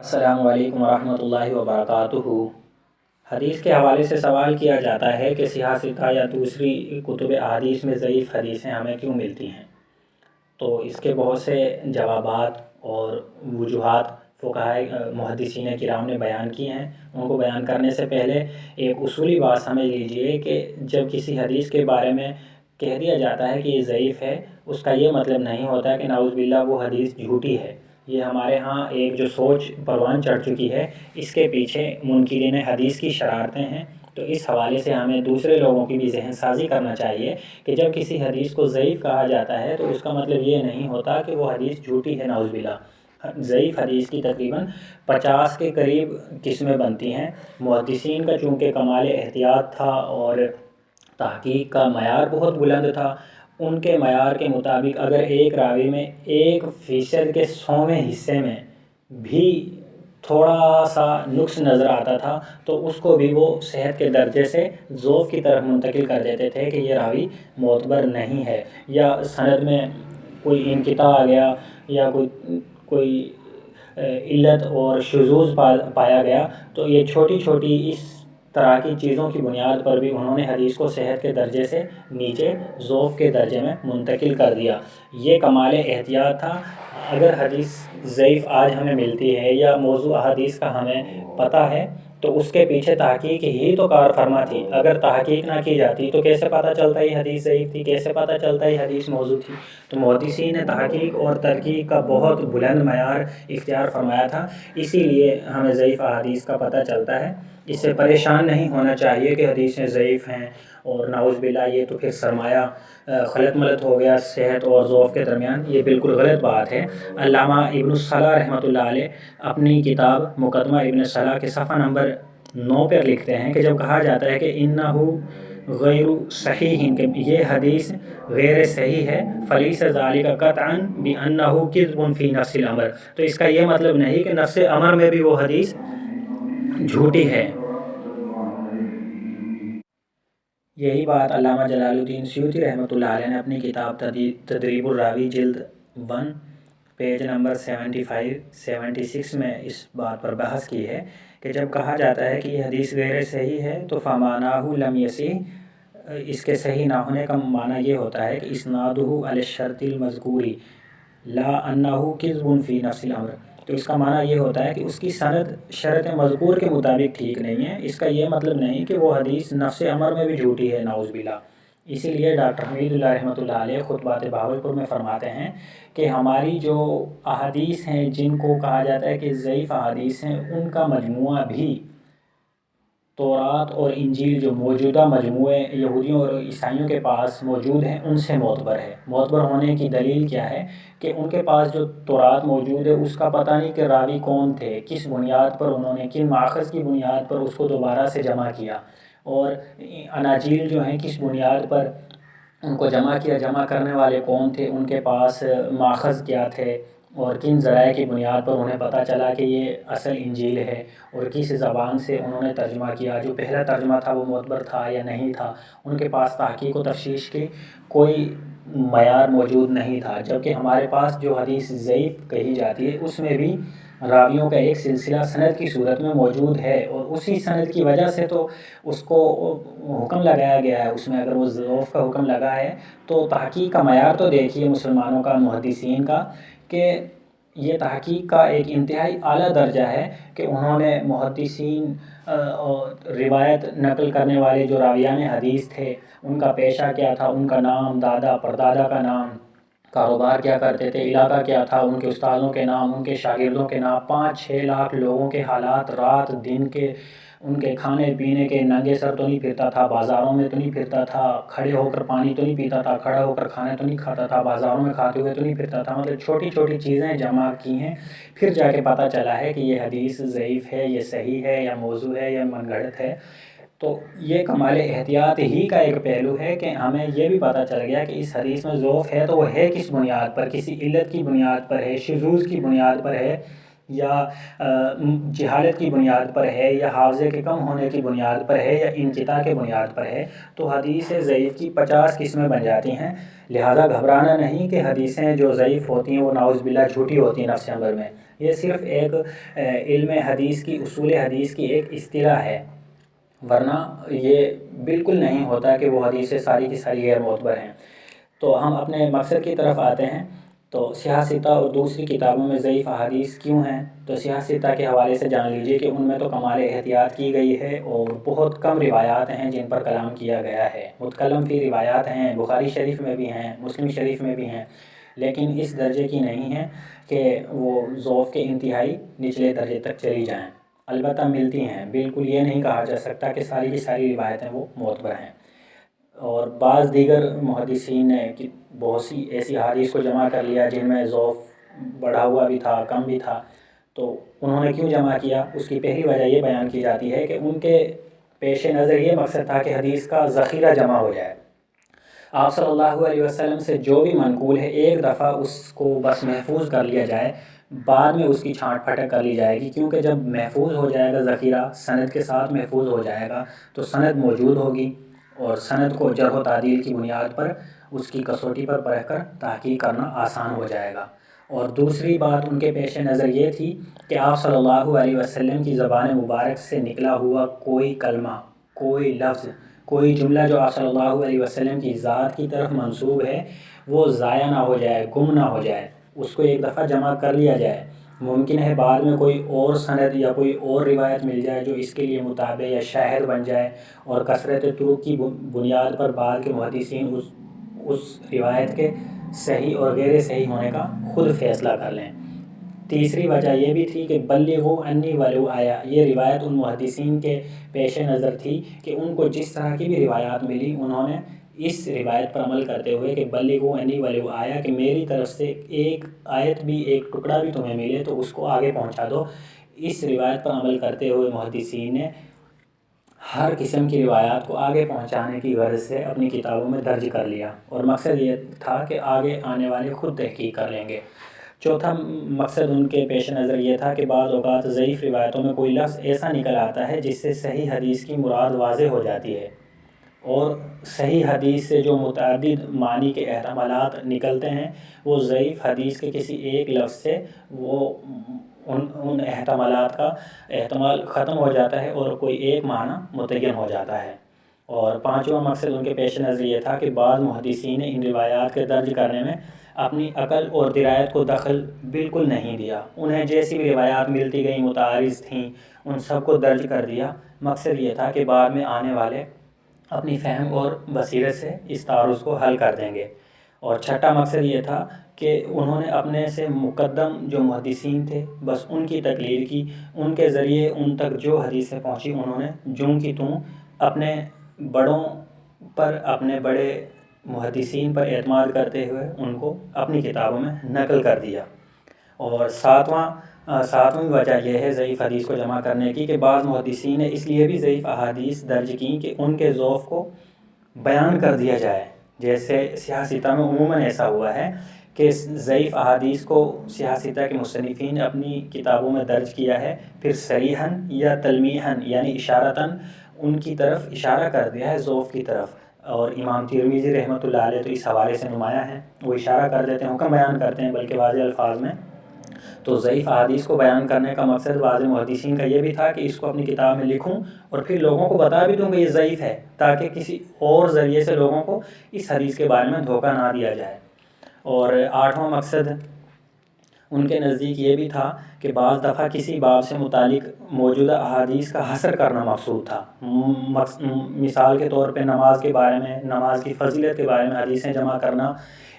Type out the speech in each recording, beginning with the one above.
السلام علیکم ورحمۃ اللہ وبرکاتہ۔ حدیث کے حوالے سے سوال کیا جاتا ہے کہ صحیح ستہ یا دوسری کتب احادیث میں ضعیف حدیثیں ہمیں کیوں ملتی ہیں؟ تو اس کے بہت سے جوابات اور وجوہات فقہائے محدثین کرام نے بیان کی ہیں۔ ان کو بیان کرنے سے پہلے ایک اصولی بات سمجھ لیجئے کہ جب کسی حدیث کے بارے میں کہہ دیا جاتا ہے کہ یہ ضعیف ہے، اس کا یہ مطلب نہیں ہوتا کہ نعوذ باللہ وہ حدیث جھوٹی ہے۔ یہ ہمارے ہاں ایک جو سوچ پروان چڑھ چکی ہے، اس کے پیچھے منکرین حدیث کی شرارتیں ہیں۔ تو اس حوالے سے ہمیں دوسرے لوگوں کی بھی ذہن سازی کرنا چاہیے کہ جب کسی حدیث کو ضعیف کہا جاتا ہے تو اس کا مطلب یہ نہیں ہوتا کہ وہ حدیث جھوٹی ہے، نعوذ باللہ۔ ضعیف حدیث کی تقریباً 50 کے قریب قسمیں بنتی ہیں۔ محدثین کا چونکہ کمال احتیاط تھا اور تحقیق کا معیار بہت بلند تھا، ان کے معیار کے مطابق اگر ایک راوی میں 1% کے 100ویں حصے میں بھی تھوڑا سا نقص نظر آتا تھا تو اس کو بھی وہ صحت کے درجے سے ضعف کی طرف منتقل کر دیتے تھے کہ یہ راوی معتبر نہیں ہے، یا سند میں کوئی انقطاع آ گیا یا کوئی علت اور شذوذ پایا گیا، تو یہ چھوٹی چھوٹی اس طرح کی چیزوں کی بنیاد پر بھی انہوں نے حدیث کو صحت کے درجے سے نیچے ضعف کے درجے میں منتقل کر دیا۔ یہ کمال احتیاط تھا۔ اگر حدیث ضعیف آج ہمیں ملتی ہے یا موضوع احادیث کا ہمیں پتہ ہے تو اس کے پیچھے تحقیق ہی تو کار فرما تھی۔ اگر تحقیق نہ کی جاتی تو کیسے پتہ چلتا یہ حدیث ضعیف تھی، کیسے پتہ چلتا یہ حدیث موضوع تھی؟ تو محدثین نے تحقیق اور تحقیق کا بہت بلند معیار اختیار فرمایا تھا، اسی لیے ہمیں ضعیف احادیث کا پتہ چلتا ہے۔ اس سے پریشان نہیں ہونا چاہیے کہ حدیثیں ضعیف ہیں اور نعوذ باللہ یہ تو پھر سرمایہ خلط ملط ہو گیا صحت اور ضعف کے درمیان، یہ بالکل غلط بات ہے۔ علامہ ابن الصلاح رحمۃ اللہ علیہ اپنی کتاب مقدمہ ابن الصلاح کے صفحہ نمبر 9 پر لکھتے ہیں کہ جب کہا جاتا ہے کہ انہ غیر صحیح، کہ یہ حدیث غیر صحیح ہے، فلیس ذالک قطعا بانہ کذب فی نفس الامر، تو اس کا یہ مطلب نہیں کہ نفس امر میں بھی وہ حدیث جھوٹی ہے۔ یہی بات علامہ جلال الدین سیوطی رحمۃ اللہ علیہ نے اپنی کتاب تدریب الراوی جلد 1 پیج نمبر 75-76 میں اس بات پر بحث کی ہے کہ جب کہا جاتا ہے کہ یہ حدیث غیر صحیح ہے تو فمعناہ لم یصح، اس کے صحیح نہ ہونے کا معنی یہ ہوتا ہے کہ اسنادہ علی الشرط المذکور لا انہ کذب فی نفس الامر، تو اس کا معنی یہ ہوتا ہے کہ اس کی سند شرط مذکور کے مطابق ٹھیک نہیں ہے۔ اس کا یہ مطلب نہیں کہ وہ حدیث نفس امر میں بھی جھوٹی ہے، نعوذ باللہ۔ اسی لیے ڈاکٹر حمید اللہ رحمۃ اللہ علیہ خطبات بہاولپور میں فرماتے ہیں کہ ہماری جو احادیث ہیں جن کو کہا جاتا ہے کہ ضعیف احادیث ہیں، ان کا مجموعہ بھی تورات اور انجیل جو موجودہ مجموعے یہودیوں اور عیسائیوں کے پاس موجود ہیں ان سے معتبر ہے۔ معتبر ہونے کی دلیل کیا ہے کہ ان کے پاس جو تورات موجود ہے اس کا پتہ نہیں کہ راوی کون تھے، کس بنیاد پر انہوں نے، کن ماخذ کی بنیاد پر اس کو دوبارہ سے جمع کیا، اور اناجیل جو ہیں کس بنیاد پر ان کو جمع کیا، جمع کرنے والے کون تھے، ان کے پاس ماخذ کیا تھے، اور کن ذرائع کی بنیاد پر انہیں پتہ چلا کہ یہ اصل انجیل ہے، اور کس زبان سے انہوں نے ترجمہ کیا، جو پہلا ترجمہ تھا وہ معتبر تھا یا نہیں تھا۔ ان کے پاس تحقیق و تفتیش کی کوئی معیار موجود نہیں تھا، جبکہ ہمارے پاس جو حدیث ضعیف کہی جاتی ہے اس میں بھی راویوں کا ایک سلسلہ سند کی صورت میں موجود ہے، اور اسی سند کی وجہ سے تو اس کو حکم لگایا گیا ہے۔ اس میں اگر وہ ضعف کا حکم لگا ہے تو تحقیق کا معیار تو دیکھیے مسلمانوں کا، محدثین کا، کہ یہ تحقیق کا ایک انتہائی اعلیٰ درجہ ہے کہ انہوں نے محدثین اور روایت نقل کرنے والے جو راویان حدیث تھے ان کا پیشہ کیا تھا، ان کا نام، دادا پردادا کا نام، کاروبار کیا کرتے تھے، علاقہ کیا تھا، ان کے استادوں کے نام، ان کے شاگردوں کے نام، 5-6 لاکھ لوگوں کے حالات، رات دن کے، ان کے کھانے پینے کے، ننگے سر تو نہیں پھرتا تھا، بازاروں میں تو نہیں پھرتا تھا، کھڑے ہو کر پانی تو نہیں پیتا تھا، کھڑا ہو کر کھانا تو نہیں کھاتا تھا، بازاروں میں کھاتے ہوئے تو نہیں پھرتا تھا، مطلب چھوٹی چھوٹی چیزیں جمع کی ہیں، پھر جا کے پتہ چلا ہے کہ یہ حدیث ضعیف ہے، یہ صحیح ہے یا موضوع ہے یا من گھڑت ہے۔ تو یہ کمال احتیاط ہی کا ایک پہلو ہے کہ ہمیں یہ بھی پتہ چل گیا کہ اس حدیث میں ضعف ہے تو وہ ہے کس بنیاد پر، کسی علت کی بنیاد پر ہے، شذوذ کی بنیاد پر ہے، یا جہالت کی بنیاد پر ہے، یا حافظے کے کم ہونے کی بنیاد پر ہے، یا انقطاع کے بنیاد پر ہے، تو حدیث ضعیف کی 50 قسمیں بن جاتی ہیں۔ لہٰذا گھبرانا نہیں کہ حدیثیں جو ضعیف ہوتی ہیں وہ نعوذ باللہ جھوٹی ہوتی ہیں نفس امر میں، یہ صرف ایک علم حدیث کی اصول حدیث کی ایک اصطلاح ہے، ورنہ یہ بالکل نہیں ہوتا کہ وہ حدیثیں ساری کی ساری غیر معتبر ہیں۔ تو ہم اپنے مقصد کی طرف آتے ہیں۔ تو صحیح ستہ اور دوسری کتابوں میں ضعیف احادیث کیوں ہیں؟ تو صحیح ستہ کے حوالے سے جان لیجئے کہ ان میں تو کمال احتیاط کی گئی ہے اور بہت کم روایات ہیں جن پر کلام کیا گیا ہے۔ متکلم فی روایات ہیں، بخاری شریف میں بھی ہیں، مسلم شریف میں بھی ہیں، لیکن اس درجے کی نہیں ہیں کہ وہ ضعف کے انتہائی نچلے درجے تک چلی جائیں۔ البتہ ملتی ہیں، بالکل یہ نہیں کہا جا سکتا کہ ساری کی ساری روایتیں وہ معتبر ہیں۔ اور بعض دیگر محدثین نے بہت سی ایسی احادیث کو جمع کر لیا جن میں ضعف بڑھا ہوا بھی تھا، کم بھی تھا۔ تو انہوں نے کیوں جمع کیا؟ اس کی پہلی وجہ یہ بیان کی جاتی ہے کہ ان کے پیش نظر یہ مقصد تھا کہ حدیث کا ذخیرہ جمع ہو جائے۔ آپ صلی اللہ علیہ وسلم سے جو بھی منقول ہے ایک دفعہ اس کو بس محفوظ کر لیا جائے، بعد میں اس کی چھانٹ پھٹک کر لی جائے گی، کیونکہ جب محفوظ ہو جائے گا ذخیرہ، سند کے ساتھ محفوظ ہو جائے گا تو سند موجود ہوگی اور سند کو جرح و تعدیل کی بنیاد پر اس کی کسوٹی پر پرکھ کر تحقیق کرنا آسان ہو جائے گا۔ اور دوسری بات ان کے پیش نظر یہ تھی کہ آپ صلی اللہ علیہ وسلم کی زبان مبارک سے نکلا ہوا کوئی کلمہ، کوئی لفظ، کوئی جملہ جو آپ صلی اللہ علیہ وسلم کی ذات کی طرف منسوب ہے وہ ضائع نہ ہو جائے، گم نہ ہو جائے، اس کو ایک دفعہ جمع کر لیا جائے۔ ممکن ہے بعد میں کوئی اور سند یا کوئی اور روایت مل جائے جو اس کے لیے متابع یا شاہد بن جائے، اور کثرت طرق کی بنیاد پر بعد کے محدثین اس روایت کے صحیح اور غیر صحیح ہونے کا خود فیصلہ کر لیں۔ تیسری وجہ یہ بھی تھی کہ بلغوا عنی ولو آیا، یہ روایت ان محدثین کے پیش نظر تھی کہ ان کو جس طرح کی بھی روایات ملی انہوں نے اس روایت پر عمل کرتے ہوئے کہ بلغوا عنی ولو آیا، کہ میری طرف سے ایک آیت بھی، ایک ٹکڑا بھی تمہیں ملے تو اس کو آگے پہنچا دو۔ اس روایت پر عمل کرتے ہوئے محدثین نے ہر قسم کی روایات کو آگے پہنچانے کی غرض سے اپنی کتابوں میں درج کر لیا، اور مقصد یہ تھا کہ آگے آنے والے خود تحقیق کر لیں گے۔ چوتھا مقصد ان کے پیش نظر یہ تھا کہ بعض اوقات ضعیف روایتوں میں کوئی لفظ ایسا نکل آتا ہے جس سے صحیح حدیث کی مراد واضح ہو جاتی ہے، اور صحیح حدیث سے جو متعدد معنی کے احتمالات نکلتے ہیں وہ ضعیف حدیث کے کسی ایک لفظ سے وہ ان احتمالات کا احتمال ختم ہو جاتا ہے اور کوئی ایک معنی متعین ہو جاتا ہے۔ اور پانچواں مقصد ان کے پیش نظر یہ تھا کہ بعض محدثین نے ان روایات کے درج کرنے میں اپنی عقل اور درایت کو دخل بالکل نہیں دیا، انہیں جیسی بھی روایات ملتی گئیں متعارض تھیں ان سب کو درج کر دیا۔ مقصد یہ تھا کہ بعد میں آنے والے اپنی فہم اور بصیرت سے اس تعارض کو حل کر دیں گے۔ اور چھٹا مقصد یہ تھا کہ انہوں نے اپنے سے مقدم جو محدثین تھے بس ان کی تقلید کی، ان کے ذریعے ان تک جو حدیثیں پہنچی انہوں نے جوں کی توں اپنے بڑوں پر، اپنے بڑے محدثین پر اعتماد کرتے ہوئے ان کو اپنی کتابوں میں نقل کر دیا۔ اور ساتویں وجہ یہ ہے ضعیف حدیث کو جمع کرنے کی کہ بعض محدثین نے اس لیے بھی ضعیف احادیث درج کی کہ ان کے ضعف کو بیان کر دیا جائے، جیسے صحیح ستہ میں عموماً ایسا ہوا ہے کہ ضعیف احادیث کو صحیح ستہ کے مصنفین نے اپنی کتابوں میں درج کیا ہے، پھر صریحاً یا تلمیحاً یعنی اشارتاً ان کی طرف اشارہ کر دیا ہے ضعف کی طرف۔ اور امام ترمذی رحمۃ اللہ علیہ تو اس حوالے سے نمایاں ہیں، وہ اشارہ کر دیتے ہیں، حکم بیان کرتے ہیں بلکہ واضح الفاظ میں۔ تو ضعیف احادیث کو بیان کرنے کا مقصد بعض محدثین کا یہ بھی تھا کہ اس کو اپنی کتاب میں لکھوں اور پھر لوگوں کو بتا بھی دوں کہ یہ ضعیف ہے، تاکہ کسی اور ذریعے سے لوگوں کو اس حدیث کے بارے میں دھوکہ نہ دیا جائے۔ اور آٹھواں مقصد ان کے نزدیک یہ بھی تھا کہ بعض دفعہ کسی باب سے متعلق موجودہ احادیث کا حصر کرنا مقصود تھا۔ مثال کے طور پہ نماز کے بارے میں، نماز کی فضیلت کے بارے میں حدیثیں جمع کرنا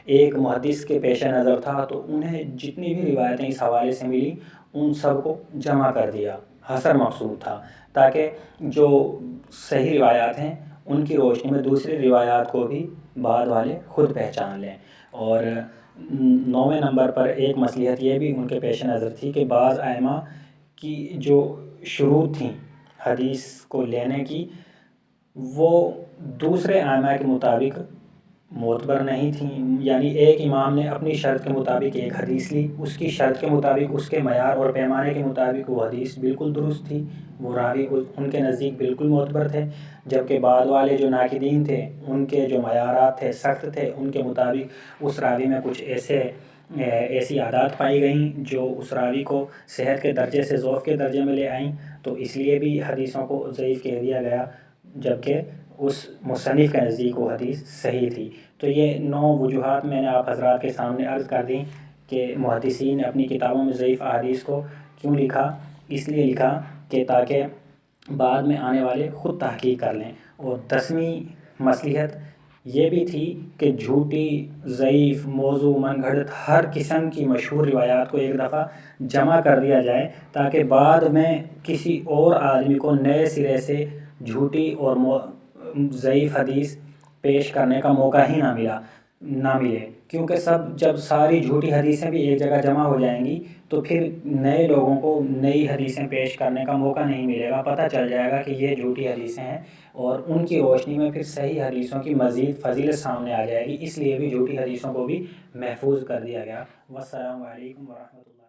ایک محدث کے پیش نظر تھا، تو انہیں جتنی بھی روایتیں اس حوالے سے ملی ان سب کو جمع کر دیا، حصر مقصود تھا، تاکہ جو صحیح روایات ہیں ان کی روشنی میں دوسری روایات کو بھی بعد والے خود پہچان لیں۔ اور 9ویں نمبر پر ایک مصلحت یہ بھی ان کے پیش نظر تھی کہ بعض ائمہ کی جو شروط تھیں حدیث کو لینے کی وہ دوسرے ائمہ کے مطابق معتبر نہیں تھیں، یعنی ایک امام نے اپنی شرط کے مطابق ایک حدیث لی، اس کی شرط کے مطابق، اس کے معیار اور پیمانے کے مطابق وہ حدیث بالکل درست تھی، وہ راوی ان کے نزدیک بالکل معتبر تھے، جبکہ بعد والے جو ناقدین تھے ان کے جو معیارات تھے سخت تھے، ان کے مطابق اس راوی میں کچھ ایسے ایسی عادات پائی گئیں جو اس راوی کو صحت کے درجے سے ضعف کے درجے میں لے آئیں، تو اس لیے بھی حدیثوں کو ضعیف کہہ دیا گیا، جبکہ اس مصنف کے نزدیک وہ حدیث صحیح تھی۔ تو یہ 9 وجوہات میں نے آپ حضرات کے سامنے عرض کر دیں کہ محدثین نے اپنی کتابوں میں ضعیف احادیث کو کیوں لکھا۔ اس لیے لکھا کہ تاکہ بعد میں آنے والے خود تحقیق کر لیں۔ اور 10ویں مصلحت یہ بھی تھی کہ جھوٹی، ضعیف، موضوع، من گھڑت ہر قسم کی مشہور روایات کو ایک دفعہ جمع کر دیا جائے، تاکہ بعد میں کسی اور آدمی کو نئے سرے سے جھوٹی اور ضعیف حدیث پیش کرنے کا موقع ہی نہ ملے، کیونکہ جب ساری جھوٹی حدیثیں بھی ایک جگہ جمع ہو جائیں گی تو پھر نئے لوگوں کو نئی حدیثیں پیش کرنے کا موقع نہیں ملے گا، پتہ چل جائے گا کہ یہ جھوٹی حدیثیں ہیں، اور ان کی روشنی میں پھر صحیح حدیثوں کی مزید فضیلت سامنے آ جائے گی۔ اس لیے بھی جھوٹی حدیثوں کو بھی محفوظ کر دیا گیا۔ والسلام علیکم ورحمۃ اللہ۔